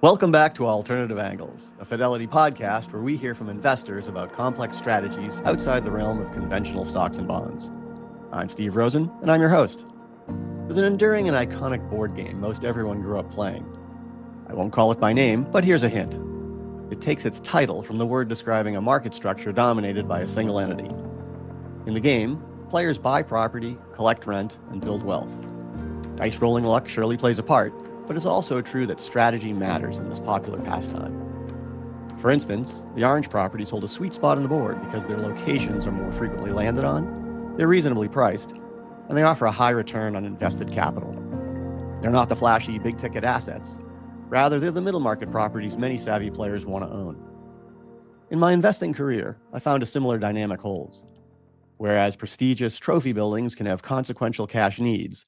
Welcome back to Alternative Angles, a Fidelity podcast where we hear from investors about complex strategies outside the realm of conventional stocks and bonds. I'm Steve Rosen, and I'm your host. There's an enduring and iconic board game most everyone grew up playing. I won't call it by name, but here's a hint. It takes its title from the word describing a market structure dominated by a single entity. In the game, players buy property, collect rent, and build wealth. Dice rolling luck surely plays a part, but it's also true that strategy matters in this popular pastime. For instance, the orange properties hold a sweet spot on the board because their locations are more frequently landed on, they're reasonably priced, and they offer a high return on invested capital. They're not the flashy, big-ticket assets. Rather, they're the middle-market properties many savvy players want to own. In my investing career, I found a similar dynamic holds. Whereas prestigious trophy buildings can have consequential cash needs,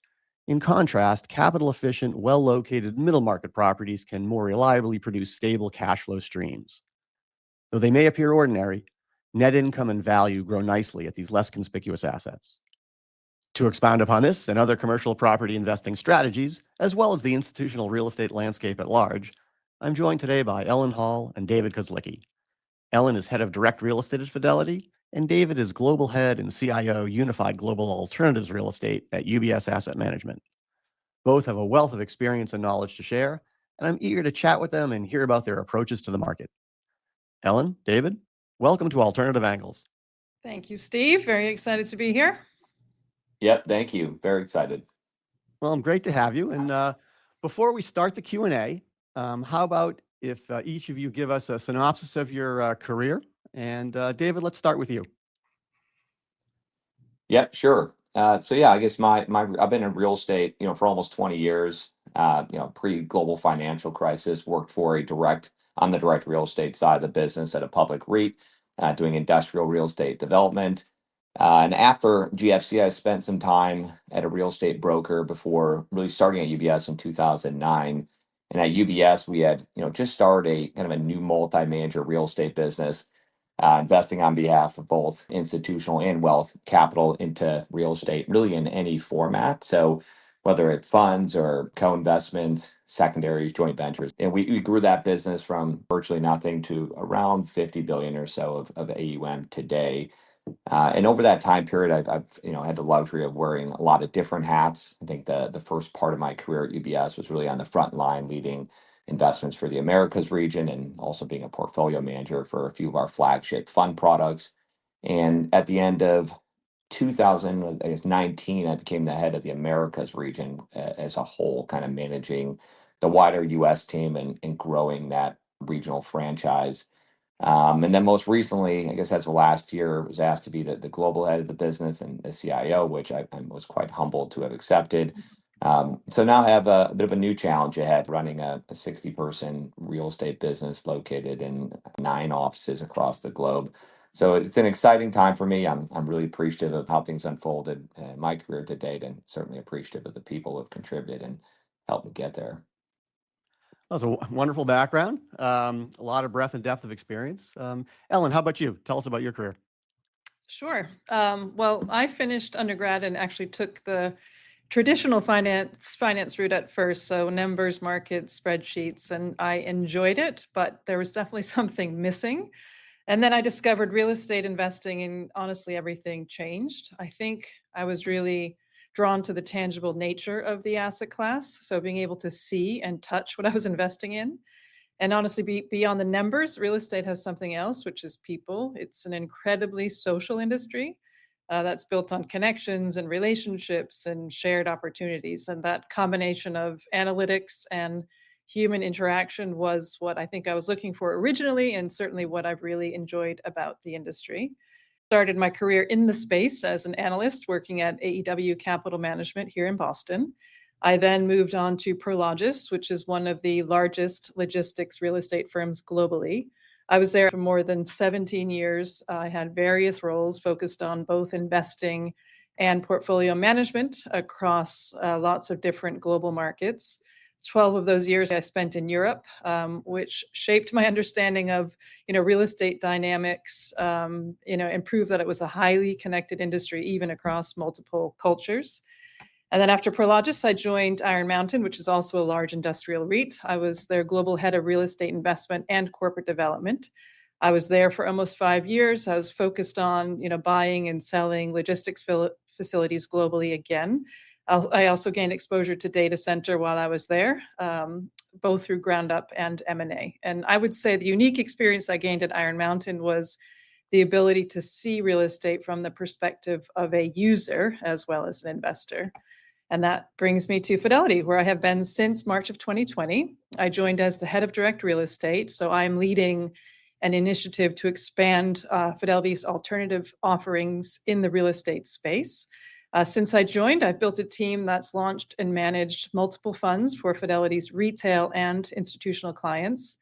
in contrast, capital-efficient, well-located middle-market properties can more reliably produce stable cash flow streams. Though they may appear ordinary, net income and value grow nicely at these less conspicuous assets. To expound upon this and other commercial property investing strategies, as well as the institutional real estate landscape at large, I'm joined today by Ellen Hall and David Kozlicki. Ellen is head of direct real estate at Fidelity, and David is global head and CIO Unified Global Alternatives Real Estate at UBS Asset Management. Both have a wealth of experience and knowledge to share, and I'm eager to chat with them and hear about their approaches to the market. Ellen, David, welcome to Alternative Angles. Thank you, Steve. Very excited to be here. Yep, thank you. Very excited. Well, I'm great to have you. And before we start the Q&A, how about if each of you give us a synopsis of your career? And David, let's start with you. Yep, sure. I guess I've been in real estate, for almost 20 years. Pre-global financial crisis, worked for on the direct real estate side of the business at a public REIT, doing industrial real estate development. And after GFC, I spent some time at a real estate broker before really starting at UBS in 2009. And at UBS, we had, just started a kind of a new multi-manager real estate business, investing on behalf of both institutional and wealth capital into real estate, really in any format. So whether it's funds or co-investments, secondaries, joint ventures. And we grew that business from virtually nothing to around 50 billion or so of AUM today. And over that time period, I've had the luxury of wearing a lot of different hats. I think the first part of my career at UBS was really on the front line, leading investments for the Americas region and also being a portfolio manager for a few of our flagship fund products. And at the end of 2019, I became the head of the Americas region as a whole, kind of managing the wider US team and growing that regional franchise. And then most recently, I guess that's the last year, was asked to be the global head of the business and the CIO, which I was quite humbled to have accepted. So now I have a bit of a new challenge ahead, running a 60-person real estate business located in 9 offices across the globe. So it's an exciting time for me. I'm really appreciative of how things unfolded in my career to date, and certainly appreciative of the people who have contributed and helped me get there. That was a wonderful background, a lot of breadth and depth of experience. Ellen, how about you? Tell us about your career. Sure. Well, I finished undergrad and actually took the traditional finance route at first. So numbers, markets, spreadsheets, and I enjoyed it, but there was definitely something missing. And then I discovered real estate investing, and honestly, everything changed. I think I was really drawn to the tangible nature of the asset class. So being able to see and touch what I was investing in. And honestly, beyond the numbers, real estate has something else, which is people. It's an incredibly social industry that's built on connections and relationships and shared opportunities. And that combination of analytics and human interaction was what I think I was looking for originally, and certainly what I've really enjoyed about the industry. Started my career in the space as an analyst working at AEW Capital Management here in Boston. I then moved on to Prologis, which is one of the largest logistics real estate firms globally. I was there for more than 17 years. I had various roles focused on both investing and portfolio management across lots of different global markets. 12 of those years I spent in Europe, which shaped my understanding of, real estate dynamics, and proved that it was a highly connected industry, even across multiple cultures. And then after Prologis, I joined Iron Mountain, which is also a large industrial REIT. I was their global head of real estate investment and corporate development. I was there for almost 5 years. I was focused on, buying and selling logistics facilities globally again. I also gained exposure to data center while I was there, both through ground up and M&A. And I would say the unique experience I gained at Iron Mountain was the ability to see real estate from the perspective of a user as well as an investor. And that brings me to Fidelity, where I have been since March of 2020. I joined as the head of direct real estate. So I'm leading an initiative to expand Fidelity's alternative offerings in the real estate space. Since I joined, I've built a team that's launched and managed multiple funds for Fidelity's retail and institutional clients.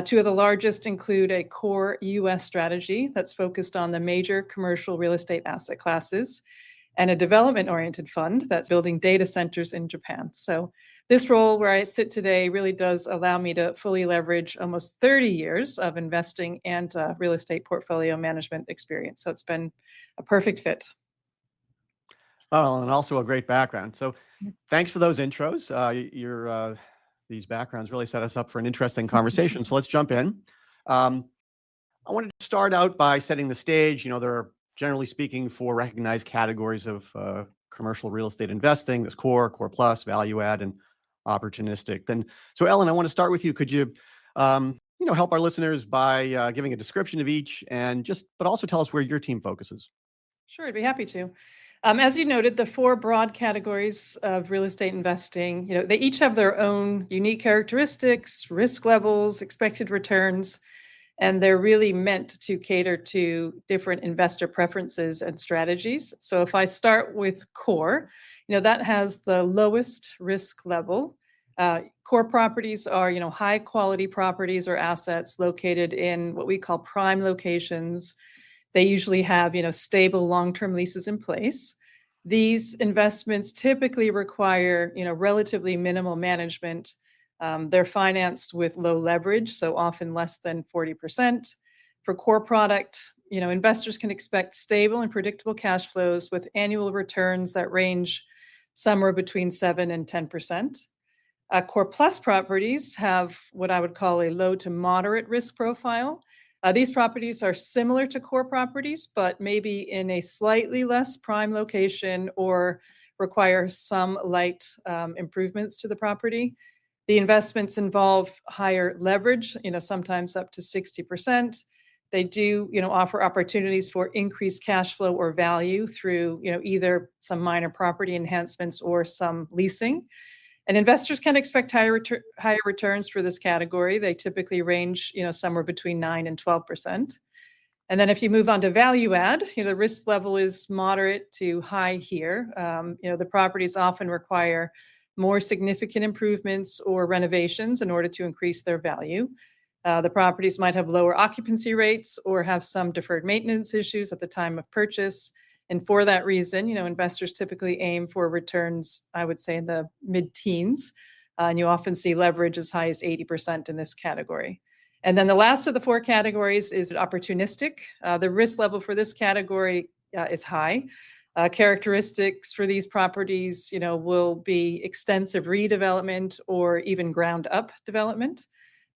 Two of the largest include a core US strategy that's focused on the major commercial real estate asset classes, and a development-oriented fund that's building data centers in Japan. So this role where I sit today really does allow me to fully leverage almost 30 years of investing and real estate portfolio management experience. So it's been a perfect fit. Oh, and also a great background. So thanks for those intros. These backgrounds really set us up for an interesting conversation. So let's jump in. I wanted to start out by setting the stage. There are, generally speaking, 4 recognized categories of commercial real estate investing. There's core plus, value add, and opportunistic. And so, Ellen, I want to start with you. Could you, help our listeners by giving a description of each, but also tell us where your team focuses? Sure, I'd be happy to. As you noted, the 4 broad categories of real estate investing, they each have their own unique characteristics, risk levels, expected returns, and they're really meant to cater to different investor preferences and strategies. So if I start with core, that has the lowest risk level. Core properties are, high quality properties or assets located in what we call prime locations. They usually have, stable long-term leases in place. These investments typically require, relatively minimal management. They're financed with low leverage, so often less than 40%. For core product, investors can expect stable and predictable cash flows with annual returns that range somewhere between 7 and 10%. Core plus properties have what I would call a low to moderate risk profile. These properties are similar to core properties, but maybe in a slightly less prime location or require some light improvements to the property. The investments involve higher leverage, sometimes up to 60%. They do, offer opportunities for increased cash flow or value through, either some minor property enhancements or some leasing. And investors can expect higher returns for this category. They typically range, somewhere between 9 and 12%. And then if you move on to value add, the risk level is moderate to high here. The properties often require more significant improvements or renovations in order to increase their value. The properties might have lower occupancy rates or have some deferred maintenance issues at the time of purchase. And for that reason, investors typically aim for returns, I would say, in the mid-teens. And you often see leverage as high as 80% in this category. And then the last of the 4 categories is opportunistic. The risk level for this category is high. Characteristics for these properties, will be extensive redevelopment or even ground up development.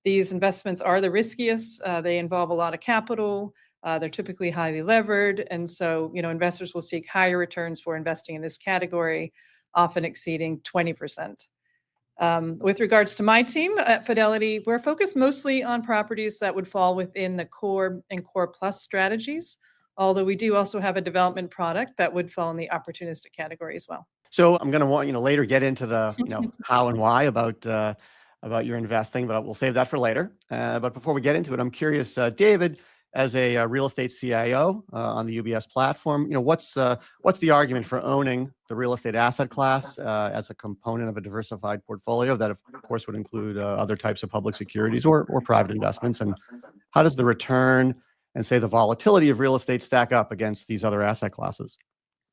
These investments are the riskiest. They involve a lot of capital. They're typically highly levered. And so, investors will seek higher returns for investing in this category, often exceeding 20%. With regards to my team at Fidelity, we're focused mostly on properties that would fall within the core and core plus strategies, although we do also have a development product that would fall in the opportunistic category as well. So I'm going to want, later get into the, how and why about your investing, but we'll save that for later. But before we get into it, I'm curious, David, as a real estate CIO on the UBS platform, what's the argument for owning the real estate asset class as a component of a diversified portfolio that, of course, would include other types of public securities or private investments? And how does the return and, say, the volatility of real estate stack up against these other asset classes?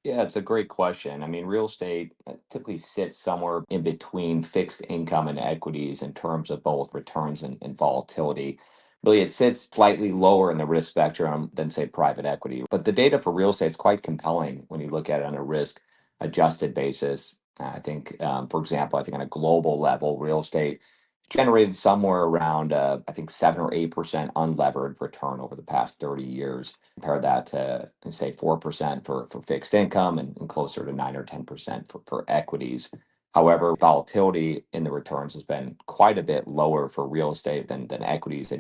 Yeah, it's a great question. I mean, real estate typically sits somewhere in between fixed income and equities in terms of both returns and volatility. Really, it sits slightly lower in the risk spectrum than, say, private equity. But the data for real estate is quite compelling when you look at it on a risk adjusted basis. I think, for example, I think on a global level, real estate generated somewhere around, I think 7 or 8% unlevered return over the past 30 years. Compare that to, say, 4% for fixed income and closer to 9 or 10% for equities. However, volatility in the returns has been quite a bit lower for real estate than equities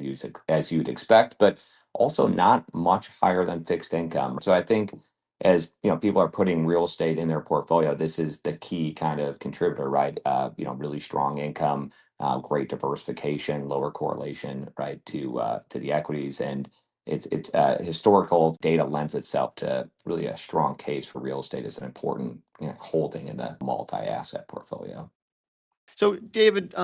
as you'd expect, but also not much higher than fixed income. So I think as people are putting real estate in their portfolio, this is the key kind of contributor, right? Really strong income, great diversification, lower correlation, right, to the equities, and it's historical data lends itself to really a strong case for real estate as an important holding in the multi-asset portfolio. So, David,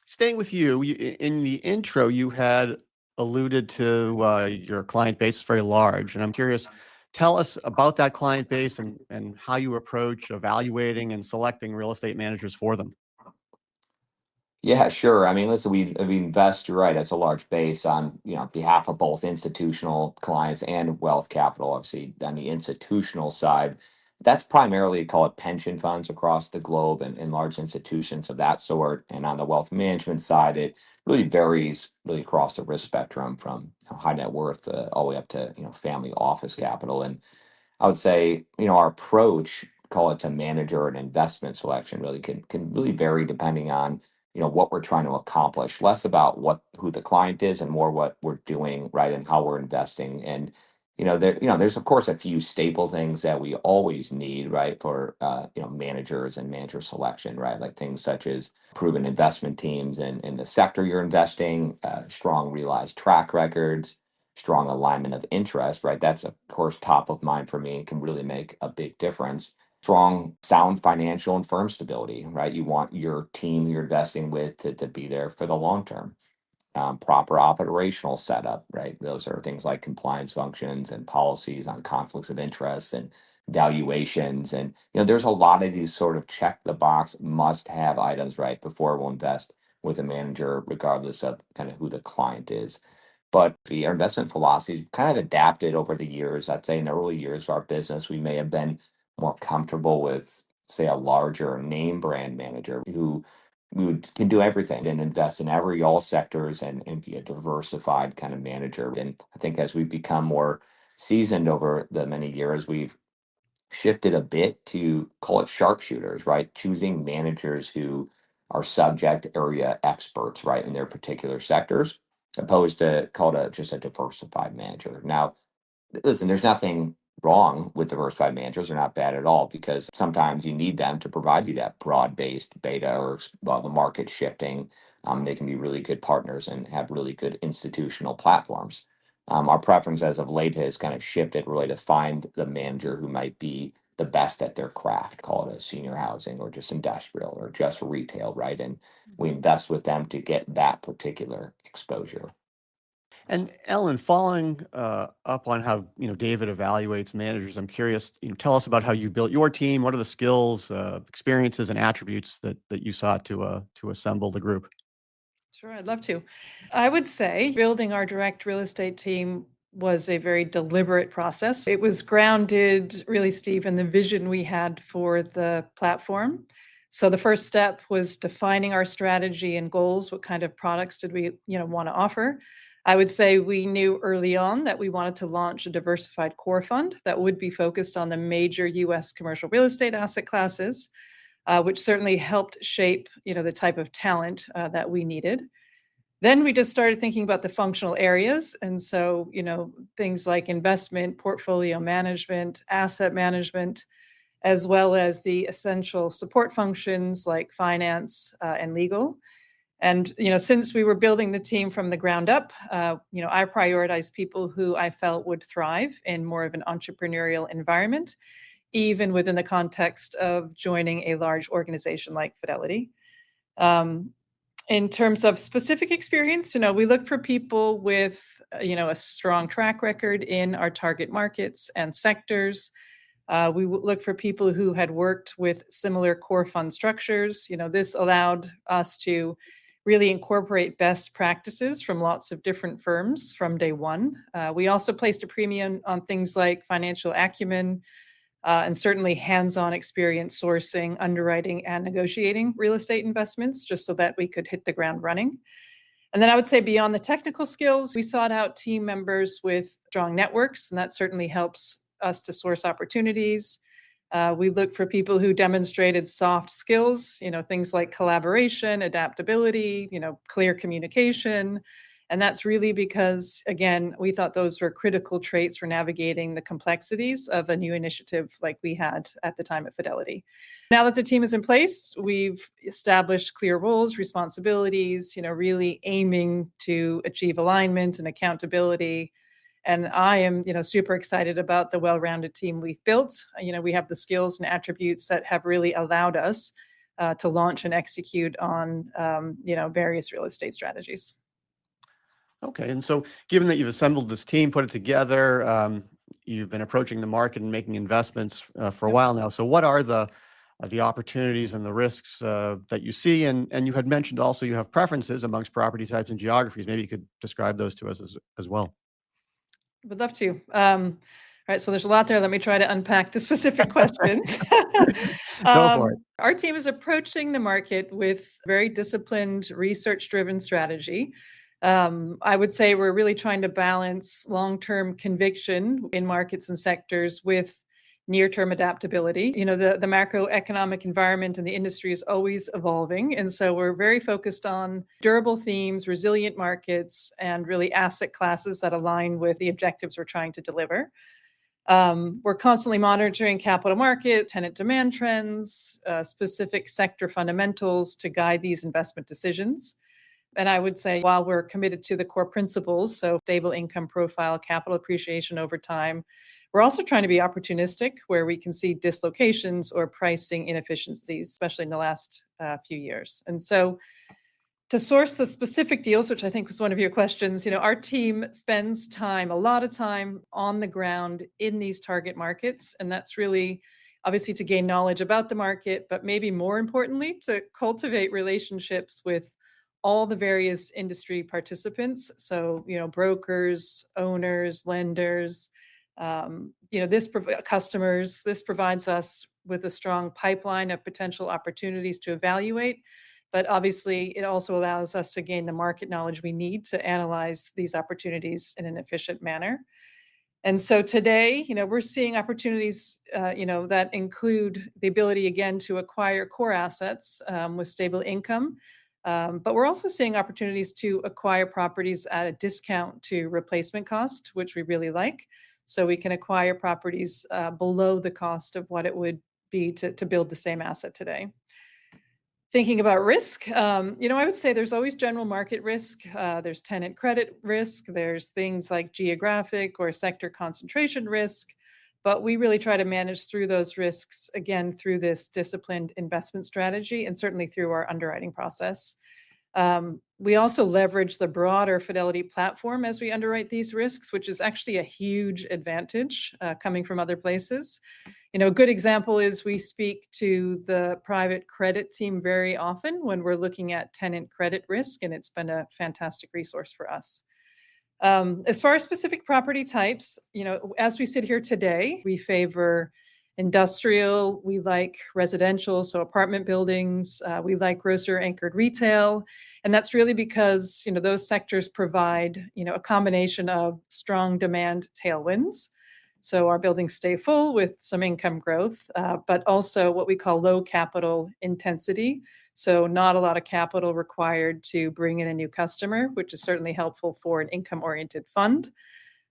staying with you, in the intro, you had alluded to your client base is very large, and I'm curious. Tell us about that client base and how you approach evaluating and selecting real estate managers for them. Yeah, sure. I mean, listen, we invest, you're right, as a large base on, behalf of both institutional clients and wealth capital. Obviously, on the institutional side, that's primarily called pension funds across the globe and large institutions of that sort. And on the wealth management side, it really varies really across the risk spectrum from high net worth all the way up to, family office capital. And I would say, our approach, call it to manager and investment selection, really can really vary depending on, what we're trying to accomplish. Less about who the client is and more what we're doing, right, and how we're investing. And there's of course a few staple things that we always need, right, for managers and manager selection, right, like things such as proven investment teams and in the sector you're investing, strong realized track records, strong alignment of interest, right? That's of course top of mind for me and can really make a big difference. Strong, sound financial and firm stability, right? You want your team you're investing with to be there for the long term. Proper operational setup, right? Those are things like compliance functions and policies on conflicts of interest and valuations. And, there's a lot of these sort of check the box must have items, right, before we'll invest with a manager, regardless of kind of who the client is. But our investment philosophy kind of adapted over the years. I'd say in the early years of our business, we may have been more comfortable with, say, a larger name brand manager who can do everything and invest in all sectors and be a diversified kind of manager. And I think as we've become more seasoned over the many years, we've shifted a bit to call it sharpshooters, right? Choosing managers who are subject area experts, right, in their particular sectors, opposed to call it just a diversified manager. Now, listen, there's nothing wrong with diversified managers. They're not bad at all because sometimes you need them to provide you that broad-based beta or while the market's shifting. They can be really good partners and have really good institutional platforms. Our preference as of late has kind of shifted really to find the manager who might be the best at their craft, call it a senior housing or just industrial or just retail, right? And we invest with them to get that particular exposure. And Ellen, following up on how David evaluates managers, I'm curious. Tell us about how you built your team. What are the skills, experiences, and attributes that you sought to assemble the group? Sure, I'd love to. I would say building our direct real estate team was a very deliberate process. It was grounded, really, Steve, in the vision we had for the platform. So the first step was defining our strategy and goals. What kind of products did we, want to offer? I would say we knew early on that we wanted to launch a diversified core fund that would be focused on the major U.S. commercial real estate asset classes, which certainly helped shape, the type of talent that we needed. Then we just started thinking about the functional areas. And so, things like investment, portfolio management, asset management, as well as the essential support functions like finance and legal. And, since we were building the team from the ground up, I prioritized people who I felt would thrive in more of an entrepreneurial environment, even within the context of joining a large organization like Fidelity. In terms of specific experience, we look for people with, a strong track record in our target markets and sectors. We look for people who had worked with similar core fund structures. This allowed us to really incorporate best practices from lots of different firms from day one. We also placed a premium on things like financial acumen, and certainly hands-on experience sourcing, underwriting, and negotiating real estate investments, just so that we could hit the ground running. And then I would say beyond the technical skills, we sought out team members with strong networks, and that certainly helps us to source opportunities. We looked for people who demonstrated soft skills, things like collaboration, adaptability, clear communication. And that's really because, again, we thought those were critical traits for navigating the complexities of a new initiative like we had at the time at Fidelity. Now that the team is in place, we've established clear roles, responsibilities, really aiming to achieve alignment and accountability. And I am, super excited about the well-rounded team we've built. We have the skills and attributes that have really allowed us to launch and execute on, various real estate strategies. Okay. And so given that you've assembled this team, put it together, you've been approaching the market and making investments for a while now. So what are the opportunities and the risks that you see? And you had mentioned also you have preferences amongst property types and geographies. Maybe you could describe those to us as well. Would love to. All right, so there's a lot there. Let me try to unpack the specific questions. Go for it. Our team is approaching the market with very disciplined, research-driven strategy. I would say we're really trying to balance long-term conviction in markets and sectors with near-term adaptability. The macroeconomic environment and the industry is always evolving. And so we're very focused on durable themes, resilient markets, and really asset classes that align with the objectives we're trying to deliver. We're constantly monitoring capital market, tenant demand trends, specific sector fundamentals to guide these investment decisions. And I would say while we're committed to the core principles, so stable income profile, capital appreciation over time, we're also trying to be opportunistic where we can see dislocations or pricing inefficiencies, especially in the last few years. And so to source the specific deals, which I think was one of your questions, our team spends a lot of time on the ground in these target markets. And that's really obviously to gain knowledge about the market, but maybe more importantly, to cultivate relationships with all the various industry participants. So, brokers, owners, lenders, customers. This provides us with a strong pipeline of potential opportunities to evaluate. But obviously, it also allows us to gain the market knowledge we need to analyze these opportunities in an efficient manner. And so today, we're seeing opportunities, that include the ability, again, to acquire core assets with stable income. But we're also seeing opportunities to acquire properties at a discount to replacement cost, which we really like. So we can acquire properties below the cost of what it would be to build the same asset today. Thinking about risk, I would say there's always general market risk. There's tenant credit risk. There's things like geographic or sector concentration risk. But we really try to manage through those risks, again, through this disciplined investment strategy and certainly through our underwriting process. We also leverage the broader Fidelity platform as we underwrite these risks, which is actually a huge advantage coming from other places. A good example is we speak to the private credit team very often when we're looking at tenant credit risk, and it's been a fantastic resource for us. As far as specific property types, as we sit here today, we favor industrial, we like residential, so apartment buildings, we like grocer-anchored retail. And that's really because, those sectors provide, a combination of strong demand tailwinds. So our buildings stay full with some income growth, but also what we call low capital intensity. So not a lot of capital required to bring in a new customer, which is certainly helpful for an income-oriented fund.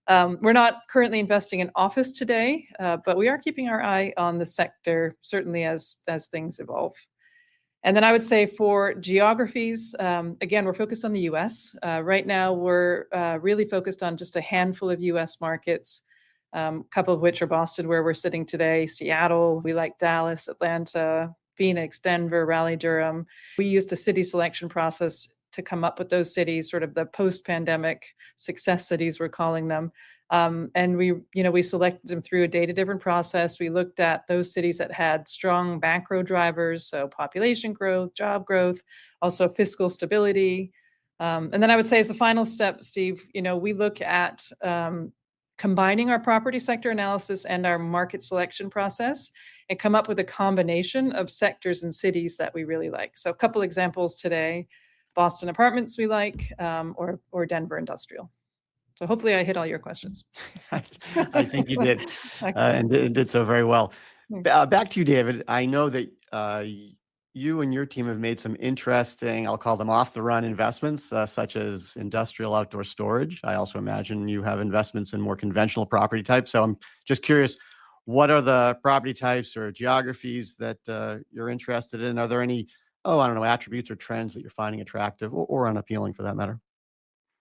We're not currently investing in office today, but we are keeping our eye on the sector, certainly as things evolve. And then I would say for geographies, again, we're focused on the US. Right now, we're really focused on just a handful of US markets, a couple of which are Boston, where we're sitting today, Seattle. We like Dallas, Atlanta, Phoenix, Denver, Raleigh-Durham. We used a city selection process to come up with those cities, sort of the post-pandemic success cities, we're calling them. And we selected them through a data-driven process. We looked at those cities that had strong macro drivers, so population growth, job growth, also fiscal stability. And then I would say as a final step, Steve, we look at combining our property sector analysis and our market selection process and come up with a combination of sectors and cities that we really like. So a couple examples today: Boston apartments we like, or Denver industrial. So hopefully I hit all your questions. I think you did, and did so very well. Back to you, David. I know that you and your team have made some interesting, I'll call them off-the-run investments, such as industrial outdoor storage. I also imagine you have investments in more conventional property types. So I'm just curious, what are the property types or geographies that you're interested in? Are there any, attributes or trends that you're finding attractive or unappealing for that matter?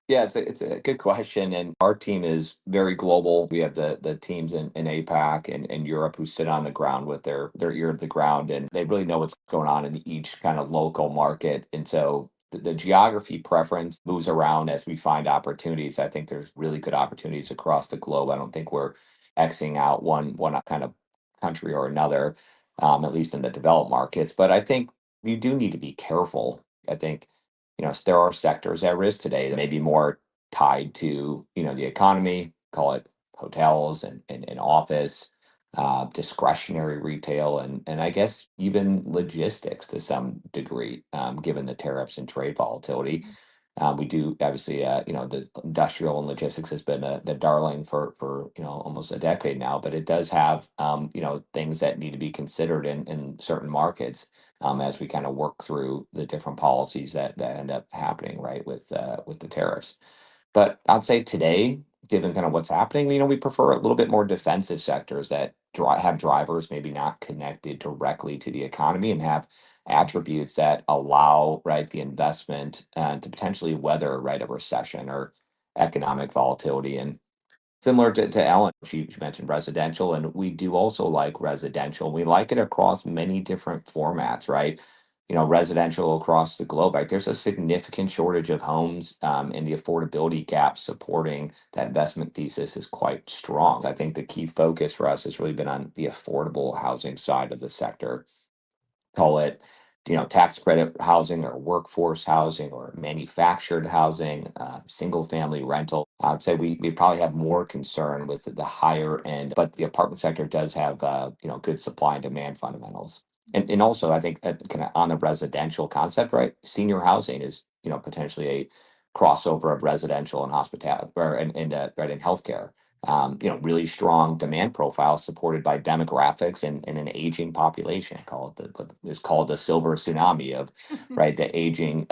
Yeah, it's a good question, and our team is very global. We have the teams in APAC and Europe who sit on the ground with their ear to the ground, and they really know what's going on in each kind of local market. And so the geography preference moves around as we find opportunities. I think there's really good opportunities across the globe. I don't think we're Xing out one kind of country or another, at least in the developed markets. But I think you do need to be careful. I think there are sectors at risk today that may be more tied to, the economy, call it hotels and office, discretionary retail, and I guess even logistics to some degree, given the tariffs and trade volatility. We do obviously, the industrial and logistics has been the darling for almost a decade now, but it does have things that need to be considered in certain markets, as we kind of work through the different policies that end up happening, right, with the tariffs. But I'd say today, given kind of what's happening, we prefer a little bit more defensive sectors that have drivers maybe not connected directly to the economy and have attributes that allow, right, the investment to potentially weather, right, a recession or economic volatility. And similar to Ellen, she mentioned residential, and we do also like residential. We like it across many different formats, right? Residential across the globe. Like there's a significant shortage of homes, and the affordability gap supporting that investment thesis is quite strong. I think the key focus for us has really been on the affordable housing side of the sector. Call it, tax credit housing or workforce housing or manufactured housing, single family rental. I would say we probably have more concern with the higher end, but the apartment sector does have, good supply and demand fundamentals. And also, I think kind of on the residential concept, right? Senior housing is, potentially a crossover of residential and hospitality, or right, in healthcare. Really strong demand profile supported by demographics and an aging population. It's called the silver tsunami of, right, the aging,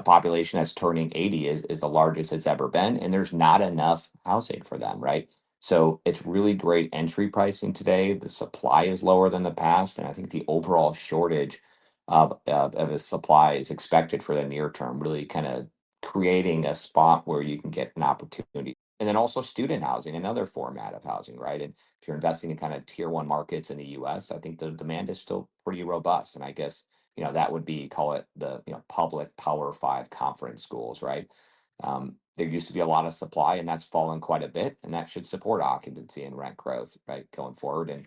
population that's turning 80 is the largest it's ever been, and there's not enough housing for them, right? So it's really great entry pricing today. The supply is lower than the past, and I think the overall shortage of a supply is expected for the near term, really kind of creating a spot where you can get an opportunity. And then also student housing, another format of housing, right? And if you're investing in kind of tier one markets in the US, I think the demand is still pretty robust. And I guess, that would be, call it the, public Power Five conference schools, right? There used to be a lot of supply, and that's fallen quite a bit, and that should support occupancy and rent growth, right, going forward. And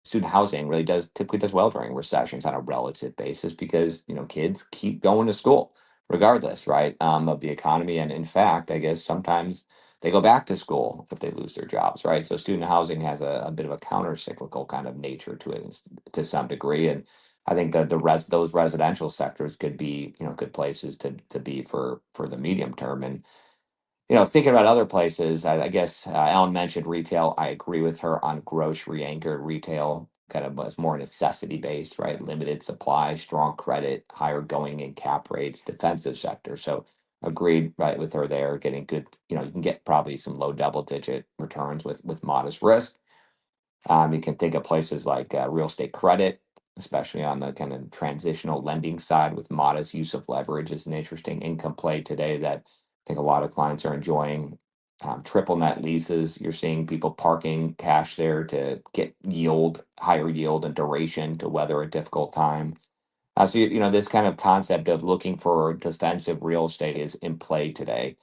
student housing really typically does well during recessions on a relative basis because kids keep going to school regardless, right, of the economy. And in fact, I guess sometimes they go back to school if they lose their jobs, right? So student housing has a bit of a counter cyclical kind of nature to it to some degree. And I think that those residential sectors could be good places to be for the medium term. And thinking about other places, I guess Ellen mentioned retail. I agree with her on grocery anchored retail, kind of was more necessity based, right? Limited supply, strong credit, higher going in cap rates, defensive sector. So agreed, right, with her there, getting good, you can get probably some low double digit returns with modest risk. You can think of places like real estate credit, especially on the kind of transitional lending side with modest use of leverage is an interesting income play today that I think a lot of clients are enjoying. Triple net leases, you're seeing people parking cash there to get yield, higher yield and duration to weather a difficult time. So, this kind of concept of looking for defensive real estate is in play today.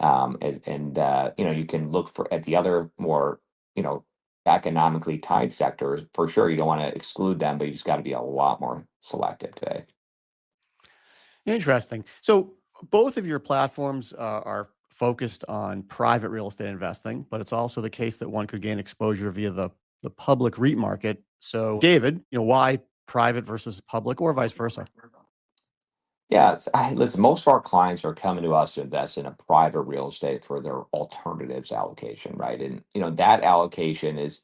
You can look at the other more, you know, economically tied sectors for sure. You don't want to exclude them, but you just got to be a lot more selective today. Interesting. So both of your platforms are focused on private real estate investing, but it's also the case that one could gain exposure via the public REIT market. So, David, why private versus public, or vice versa? Yeah, listen, most of our clients are coming to us to invest in a private real estate for their alternatives allocation, right? And that allocation is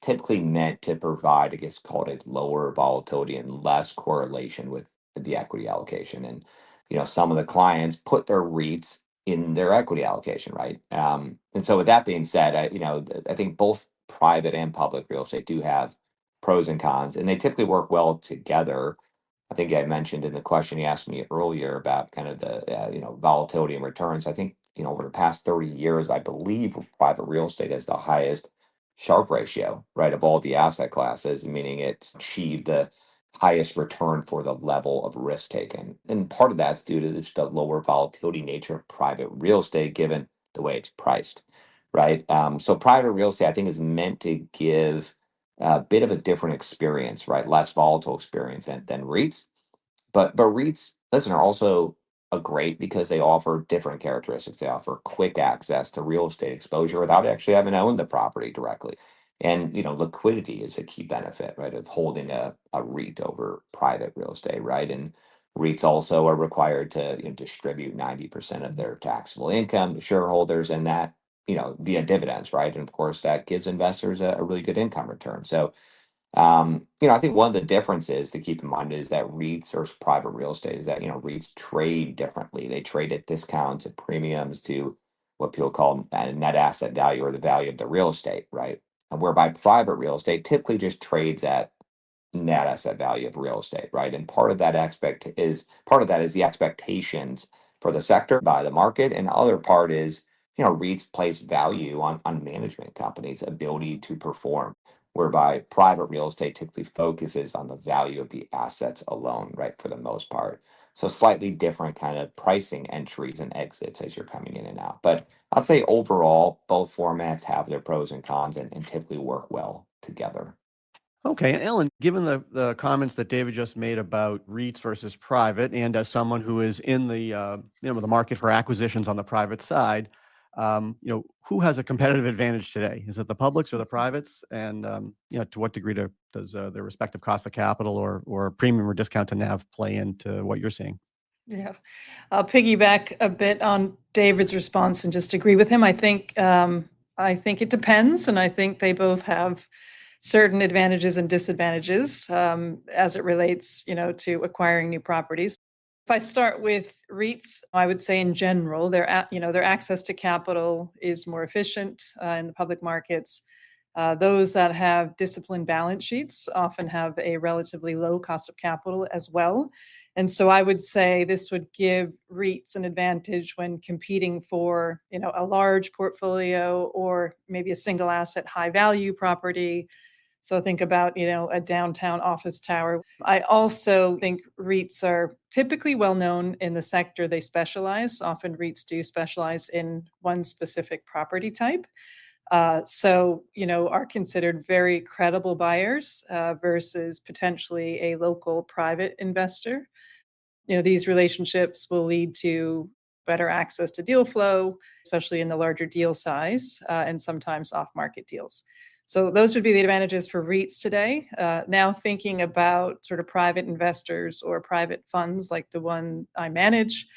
typically meant to provide, I guess, called a lower volatility and less correlation with the equity allocation. And some of the clients put their REITs in their equity allocation, right? And so, with that being said, I think both private and public real estate do have pros and cons, and they typically work well together. I think I mentioned in the question you asked me earlier about kind of the volatility and returns. I think over the past 30 years, I believe private real estate has the highest Sharpe ratio, right, of all the asset classes, meaning it's achieved the highest return for the level of risk taken. And part of that's due to just the lower volatility nature of private real estate, given the way it's priced, right? So private real estate, I think, is meant to give a bit of a different experience, right? Less volatile experience than REITs. But REITs, listen, are also a great because they offer different characteristics. They offer quick access to real estate exposure without actually having owned the property directly. And liquidity is a key benefit, right, of holding a REIT over private real estate, right? And REITs also are required to distribute 90% of their taxable income to shareholders, and that via dividends, right? And of course, that gives investors a really good income return. So I think one of the differences to keep in mind is that REITs versus private real estate is that, REITs trade differently. They trade at discounts, at premiums to what people call net asset value, or the value of the real estate, right? And whereby private real estate typically just trades at net asset value of real estate, right? And part of that is the expectations for the sector by the market, and the other part is REITs place value on management companies' ability to perform, whereby private real estate typically focuses on the value of the assets alone, right, for the most part. So slightly different kind of pricing entries and exits as you're coming in and out. But I'd say overall, both formats have their pros and cons, and typically work well together. Okay, and Ellen, given the comments that David just made about REITs versus private, and as someone who is in the the market for acquisitions on the private side, who has a competitive advantage today? Is it the publics or the privates? And to what degree does their respective cost of capital or premium or discount to NAV play into what you're seeing? Yeah, I'll piggyback a bit on David's response and just agree with him. I think it depends, and I think they both have certain advantages and disadvantages as it relates, to acquiring new properties. If I start with REITs, I would say in general, their access to capital is more efficient in the public markets. Those that have disciplined balance sheets often have a relatively low cost of capital as well. And so I would say this would give REITs an advantage when competing for, a large portfolio or maybe a single asset high value property. So think about, a downtown office tower. I also think REITs are typically well known in the sector they specialize. Often REITs do specialize in one specific property type. Are considered very credible buyers versus potentially a local private investor. These relationships will lead to better access to deal flow, especially in the larger deal size and sometimes off-market deals. So those would be the advantages for REITs today. Now thinking about sort of private investors or private funds like the one I manage,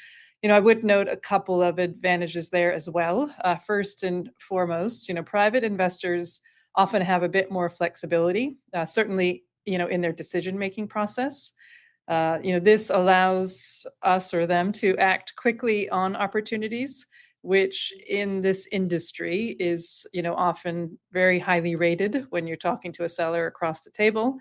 I would note a couple of advantages there as well. First and foremost, private investors often have a bit more flexibility, certainly, in their decision-making process. This allows us or them to act quickly on opportunities, which in this industry is, often very highly rated when you're talking to a seller across the table.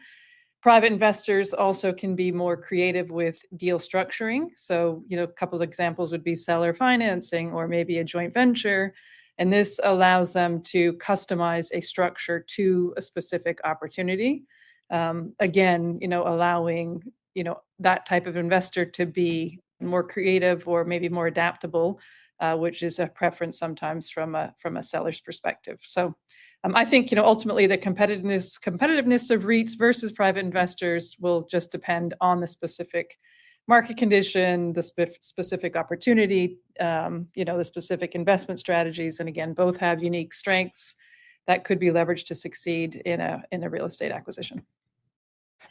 Private investors also can be more creative with deal structuring. So, a couple of examples would be seller financing or maybe a joint venture. And this allows them to customize a structure to a specific opportunity. Again, allowing, that type of investor to be more creative or maybe more adaptable, which is a preference sometimes from a seller's perspective. So I think, ultimately the competitiveness of REITs versus private investors will just depend on the specific market condition, the specific opportunity, the specific investment strategies. And again, both have unique strengths that could be leveraged to succeed in a real estate acquisition.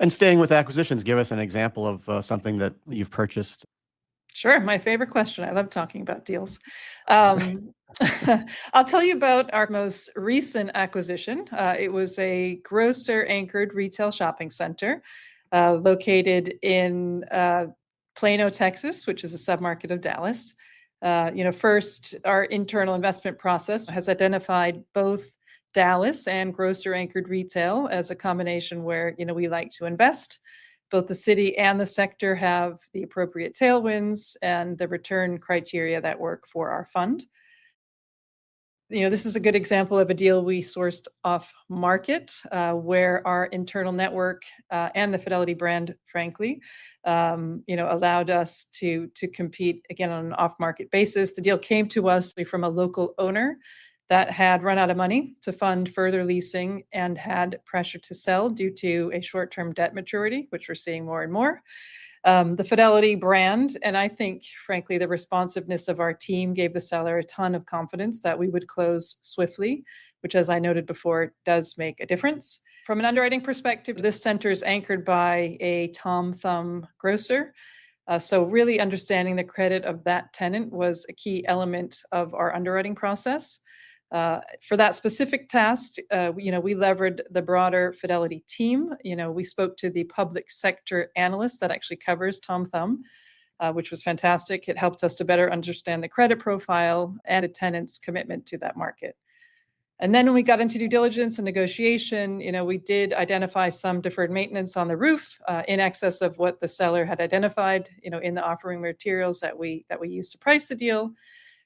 And staying with acquisitions, give us an example of something that you've purchased. Sure. My favorite question. I love talking about deals. I'll tell you about our most recent acquisition. It was a grocer-anchored retail shopping center located in Plano, Texas, which is a submarket of Dallas. First, our internal investment process has identified both Dallas and grocer-anchored retail as a combination where we like to invest. Both the city and the sector have the appropriate tailwinds and the return criteria that work for our fund. This is a good example of a deal we sourced off market, where our internal network and the Fidelity brand, frankly, allowed us to compete again on an off market basis. The deal came to us from a local owner that had run out of money to fund further leasing and had pressure to sell due to a short-term debt maturity, which we're seeing more and more. The Fidelity brand, and I think, frankly, the responsiveness of our team gave the seller a ton of confidence that we would close swiftly, which, as I noted before, does make a difference. From an underwriting perspective, this center is anchored by a Tom Thumb grocer. So really understanding the credit of that tenant was a key element of our underwriting process. For that specific task, we leveraged the broader Fidelity team. We spoke to the public sector analyst that actually covers Tom Thumb, which was fantastic. It helped us to better understand the credit profile and a tenant's commitment to that market. And then when we got into due diligence and negotiation, we did identify some deferred maintenance on the roof in excess of what the seller had identified, in the offering materials that we used to price the deal.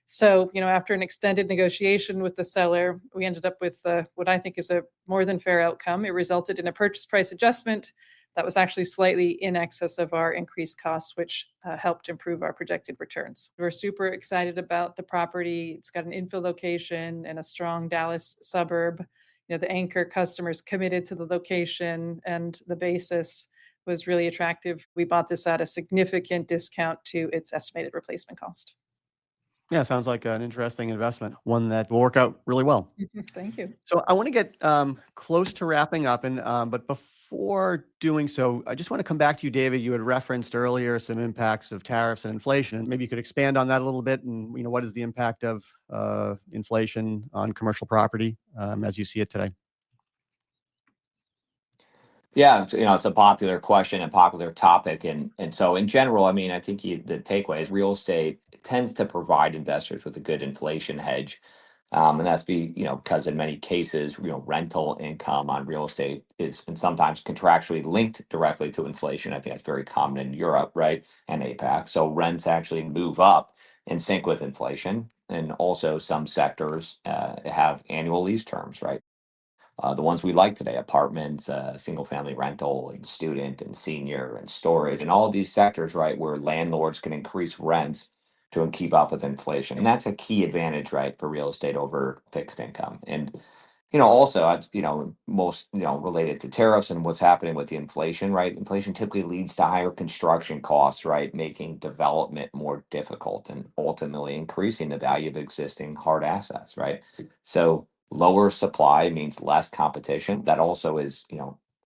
So, after an extended negotiation with the seller, we ended up with what I think is a more than fair outcome. It resulted in a purchase price adjustment that was actually slightly in excess of our increased costs, which helped improve our projected returns. We're super excited about the property. It's got an infill location and a strong Dallas suburb. The anchor customers committed to the location, and the basis was really attractive. We bought this at a significant discount to its estimated replacement cost. Yeah, sounds like an interesting investment, one that will work out really well. Thank you. So I want to get close to wrapping up, but before doing so, I just want to come back to you, David. You had referenced earlier some impacts of tariffs and inflation, and maybe you could expand on that a little bit. And what is the impact of inflation on commercial property as you see it today? Yeah, it's a popular question, a popular topic, and so in general, I mean, I think the takeaway is real estate tends to provide investors with a good inflation hedge, and that's because in many cases, rental income on real estate is and sometimes contractually linked directly to inflation. I think that's very common in Europe, right, and APAC. So rents actually move up in sync with inflation, and also some sectors have annual lease terms, right? The ones we like today, apartments, single family rental, and student and senior and storage, and all of these sectors, right, where landlords can increase rents to keep up with inflation. And that's a key advantage, right, for real estate over fixed income. And, also, it's, most, related to tariffs and what's happening with the inflation, right? Inflation typically leads to higher construction costs, right, making development more difficult and ultimately increasing the value of existing hard assets, right? So, lower supply means less competition. That also is,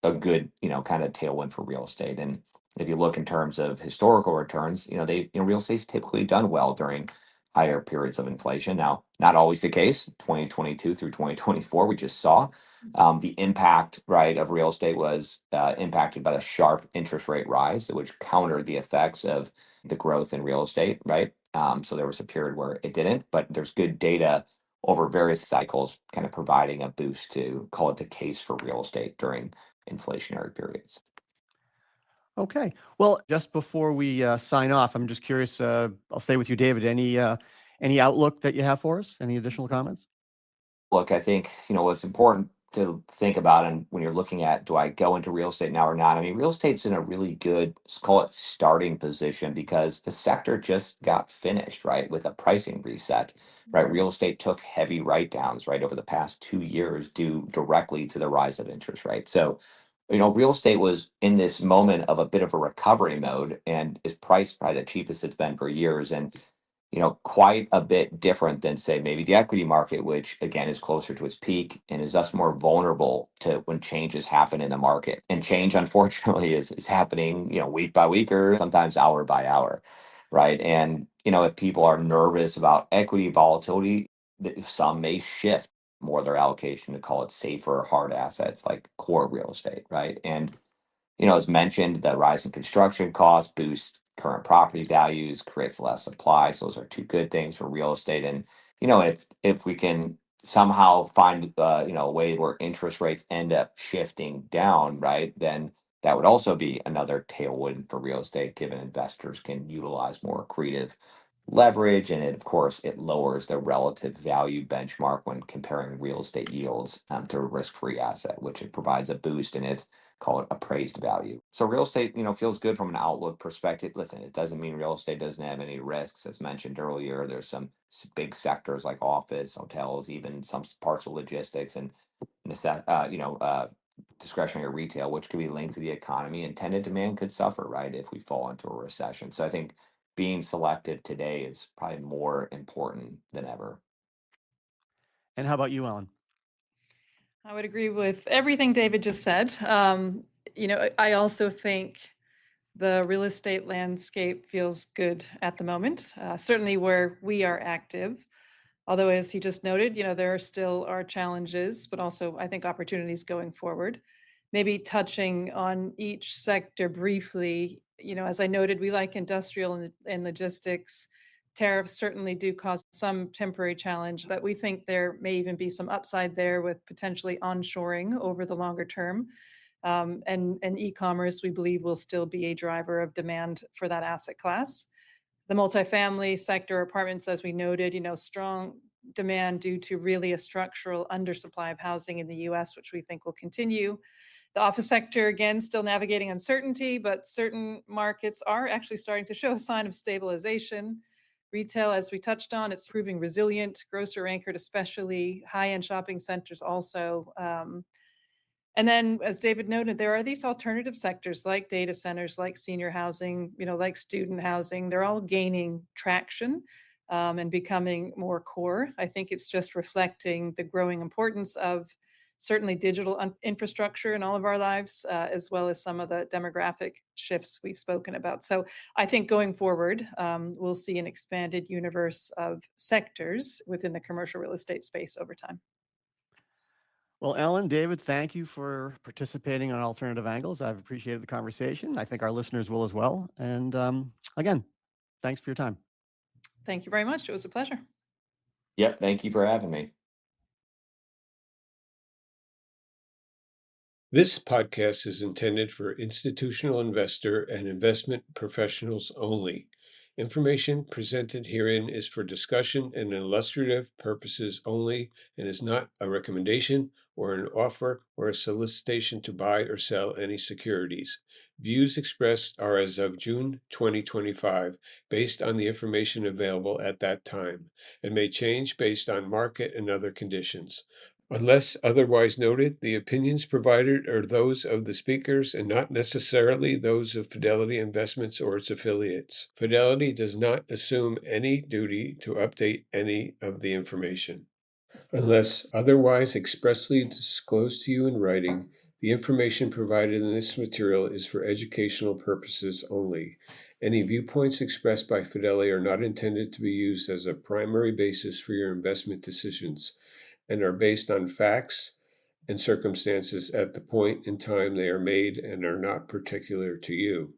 a good, kind of tailwind for real estate. And if you look in terms of historical returns, real estate's typically done well during higher periods of inflation. Now, not always the case. 2022 through 2024, we just saw the impact, right, of real estate was impacted by the sharp interest rate rise, which countered the effects of the growth in real estate, right? So there was a period where it didn't, but there's good data over various cycles, kind of providing a boost to call it the case for real estate during inflationary periods. Okay. Well, just before we sign off, I'm just curious. I'll stay with you, David. Any outlook that you have for us? Any additional comments? Look, I think what's important to think about, and when you're looking at do I go into real estate now or not? I mean, real estate's in a really good, let's call it starting position because the sector just got finished, right, with a pricing reset, right? Real estate took heavy write downs, right, over the past 2 years due directly to the rise of interest rates. So Real estate was in this moment of a bit of a recovery mode and is priced probably the cheapest it's been for years. And quite a bit different than, say, maybe the equity market, which again is closer to its peak and is thus more vulnerable to when changes happen in the market. And change, unfortunately, is happening, week by week or sometimes hour by hour, right? And, if people are nervous about equity volatility, some may shift more of their allocation to call it safer hard assets like core real estate, right? And as mentioned, the rise in construction costs boost current property values, creates less supply. So those are two good things for real estate. And if we can somehow find a way where interest rates end up shifting down, right, then that would also be another tailwind for real estate, given investors can utilize more accretive leverage, and of course it lowers the relative value benchmark when comparing real estate yields to a risk-free asset, which it provides a boost in its, call it, appraised value. So real estate, feels good from an outlook perspective. Listen, it doesn't mean real estate doesn't have any risks. As mentioned earlier, there's some big sectors like office, hotels, even some parts of logistics and discretionary retail, which could be linked to the economy, and tenant demand could suffer, right, if we fall into a recession. So I think being selective today is probably more important than ever. And how about you, Ellen? I would agree with everything David just said. I also think the real estate landscape feels good at the moment, certainly where we are active. Although, as he just noted, there still are challenges, but also I think opportunities going forward. Maybe touching on each sector briefly, as I noted, we like industrial and logistics. Tariffs certainly do cause some temporary challenge, but we think there may even be some upside there with potentially onshoring over the longer term. And e-commerce, we believe, will still be a driver of demand for that asset class. The multifamily sector, apartments, as we noted, strong demand due to really a structural undersupply of housing in the US, which we think will continue. The office sector, again, still navigating uncertainty, but certain markets are actually starting to show a sign of stabilization. Retail, as we touched on, it's proving resilient, grocer anchored, especially high-end shopping centers also. And then, as David noted, there are these alternative sectors like data centers, like senior housing, like student housing. They're all gaining traction and becoming more core. I think it's just reflecting the growing importance of certainly digital infrastructure in all of our lives, as well as some of the demographic shifts we've spoken about. So I think going forward, we'll see an expanded universe of sectors within the commercial real estate space over time. Well, Ellen, David, thank you for participating on Alternative Angles. I've appreciated the conversation. I think our listeners will as well. And again, thanks for your time. Thank you very much. It was a pleasure. Yep, thank you for having me. This podcast is intended for institutional investor and investment professionals only. Information presented herein is for discussion and illustrative purposes only and is not a recommendation or an offer or a solicitation to buy or sell any securities. Views expressed are as of June 2025, based on the information available at that time, and may change based on market and other conditions. Unless otherwise noted, the opinions provided are those of the speakers and not necessarily those of Fidelity Investments or its affiliates. Fidelity does not assume any duty to update any of the information. Unless otherwise expressly disclosed to you in writing, the information provided in this material is for educational purposes only. Any viewpoints expressed by Fidelity are not intended to be used as a primary basis for your investment decisions, and are based on facts and circumstances at the point in time they are made and are not particular to you.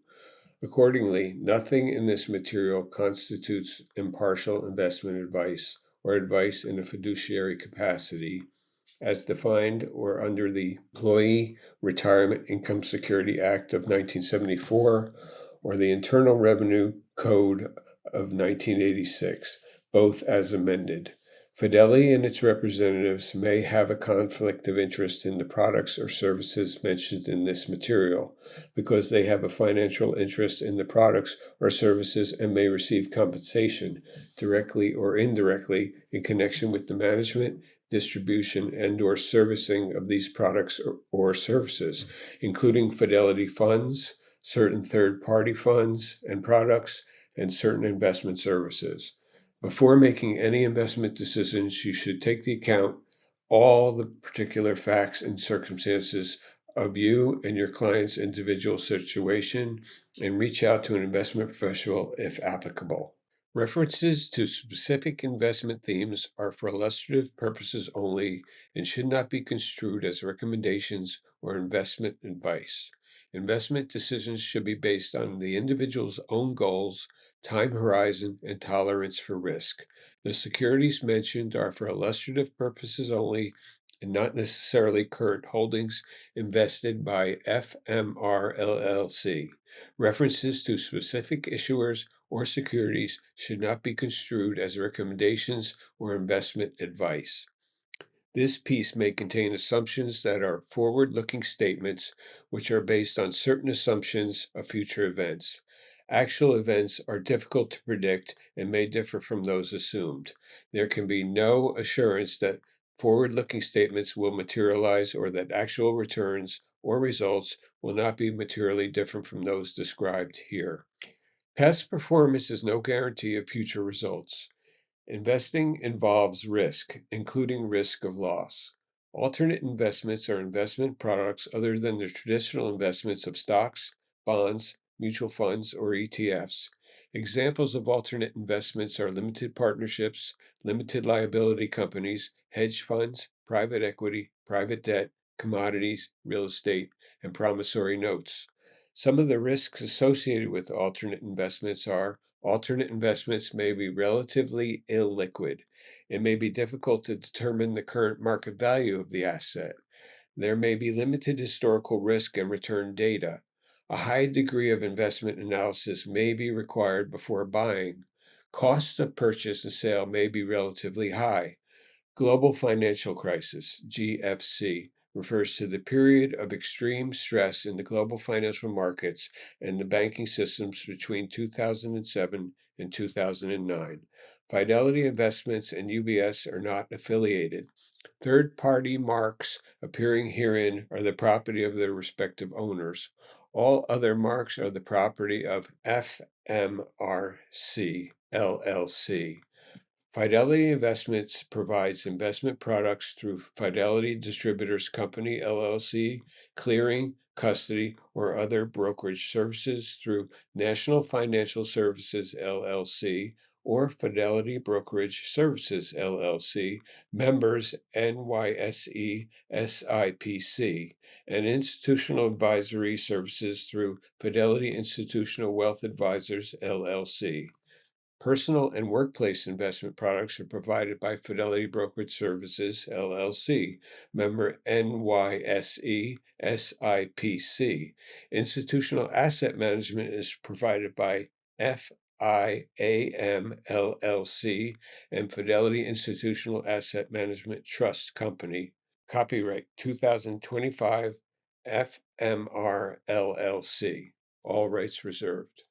Accordingly, nothing in this material constitutes impartial investment advice or advice in a fiduciary capacity as defined or under the Employee Retirement Income Security Act of 1974 or the Internal Revenue Code of 1986, both as amended. Fidelity and its representatives may have a conflict of interest in the products or services mentioned in this material because they have a financial interest in the products or services and may receive compensation, directly or indirectly, in connection with the management, distribution, and/or servicing of these products or services, including Fidelity funds, certain third-party funds and products, and certain investment services. Before making any investment decisions, you should take into account all the particular facts and circumstances of you and your client's individual situation and reach out to an investment professional if applicable. References to specific investment themes are for illustrative purposes only and should not be construed as recommendations or investment advice. Investment decisions should be based on the individual's own goals, time horizon, and tolerance for risk. The securities mentioned are for illustrative purposes only and not necessarily current holdings invested by FMR LLC. References to specific issuers or securities should not be construed as recommendations or investment advice. This piece may contain assumptions that are forward-looking statements which are based on certain assumptions of future events. Actual events are difficult to predict and may differ from those assumed. There can be no assurance that forward-looking statements will materialize or that actual returns or results will not be materially different from those described here. Past performance is no guarantee of future results. Investing involves risk, including risk of loss. Alternate investments are investment products other than the traditional investments of stocks, bonds, mutual funds, or ETFs. Examples of alternate investments are limited partnerships, limited liability companies, hedge funds, private equity, private debt, commodities, real estate, and promissory notes. Some of the risks associated with alternate investments are alternate investments may be relatively illiquid. It may be difficult to determine the current market value of the asset. There may be limited historical risk and return data. A high degree of investment analysis may be required before buying. Costs of purchase and sale may be relatively high. Global financial crisis, GFC, refers to the period of extreme stress in the global financial markets and the banking systems between 2007 and 2009. Fidelity Investments and UBS are not affiliated. Third-party marks appearing herein are the property of their respective owners. All other marks are the property of FMRC, LLC. Fidelity Investments provides investment products through Fidelity Distributors Company, LLC, clearing, custody, or other brokerage services through National Financial Services, LLC, or Fidelity Brokerage Services, LLC, members NYSE SIPC, and institutional advisory services through Fidelity Institutional Wealth Advisors, LLC. Personal and workplace investment products are provided by Fidelity Brokerage Services, LLC, member NYSE SIPC. Institutional asset management is provided by FIAM, LLC, and Fidelity Institutional Asset Management Trust Company. Copyright 2025 FMR, LLC. All rights reserved.